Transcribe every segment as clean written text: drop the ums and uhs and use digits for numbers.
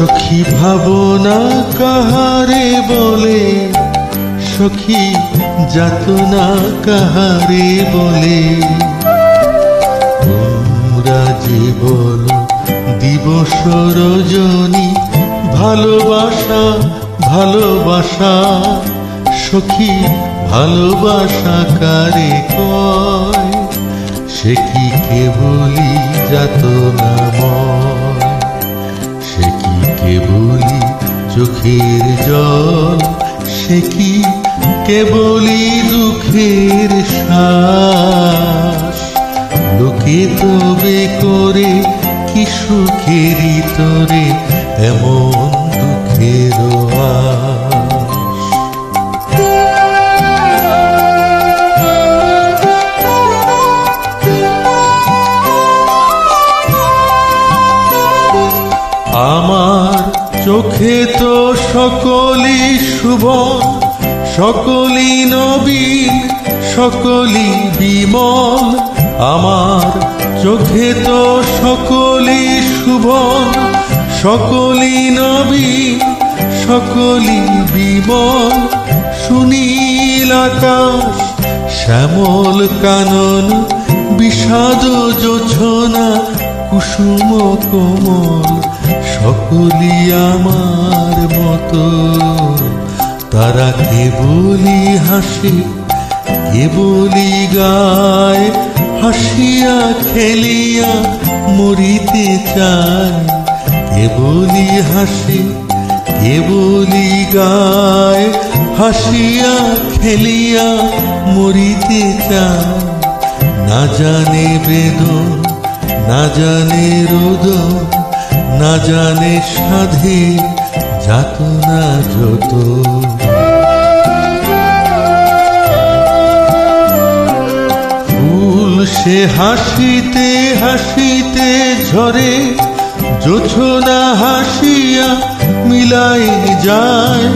সখী ভাবনা কাহারে বলে, সখী যাতনা কাহারে বলে। তোমরা যে বলো দিবস রজনী, ভালোবাসা ভালোবাসা, সখী ভালোবাসা কারে কয়? সে কি কেবলি যাতনাময়, সে কি কেবলি চোখের জল, সে কি কেবলি দুঃখের শ্বাস। লোকে তবে করে কি সুখেরই তোরে এমন দুঃখের আশ। আমার চোখে তো সকলই শুভ, সকলই নবীন, সকলই বিমল। আমার চোখে তো সকলই শুভ, সকলই নবীন, সকলই বিমল। সুনীল আকাশ, শ্যামল কানন, বিষাদ জোছনা, কুসুম কোমল, সকলই আমার মতো। তারা কেবলি হাসে, কেবলি গায়, হাসিয়া খেলিয়া মরিতে চায়। কেবলি হাসে, কেবলি গায়, হাসিয়া খেলিয়া মরিতে চায়। না জানে বেদন, না জানে রোদন, না জানে সাধে যাতনা যত। ফুল সে হাসিতে হাসিতে ঝরে, জোছনা হাসিয়া মিলাই যায়।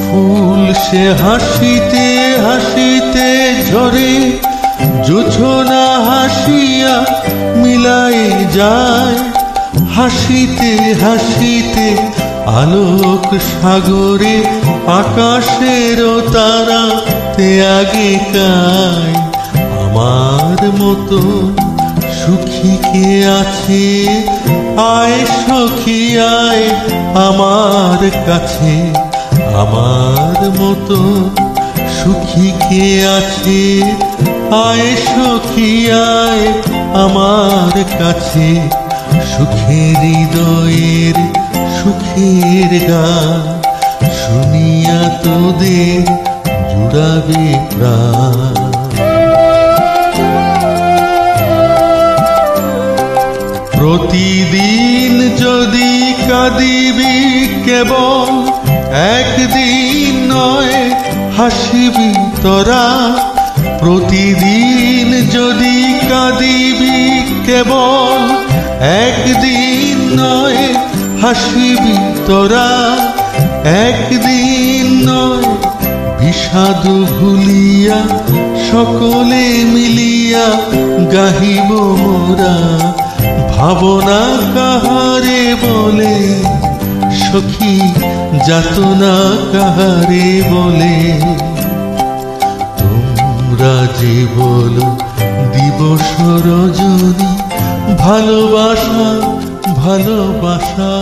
ফুল সে হাসিতে হাসিতে ঝরে, জোছনা হাসিয়া মিলাই যায়। হাসিতে হাসিতে আলোক সাগরে, আকাশের তারা তে আগে কায়। আমার মতো সুখী কে আছে? আয় সখী আয় আমার কাছে। আমার মতো সুখী কে আছে? আয় সখী আয় আমার কাছে। সুখের হৃদয়ের সুখের গান শুনিয়া তোদের জুড়াবে প্রাণ। প্রতিদিন যদি কাঁদিবি কেবল, একদিন নয় হাসিবি তোরা। প্রতিদিন যদি কাঁদিবি কেবল, একদিন নয় হাসিবি তোরা। একদিন নয় বিষাদ ভুলিয়া, সকলে মিলিয়া গাহিব মোরা। ভাবনা কাহারে বলে, সখী যাতনা কাহারে বলে। তোমরা যে বলো দিবস রজনী, ভালোবাসা ভালোবাসা।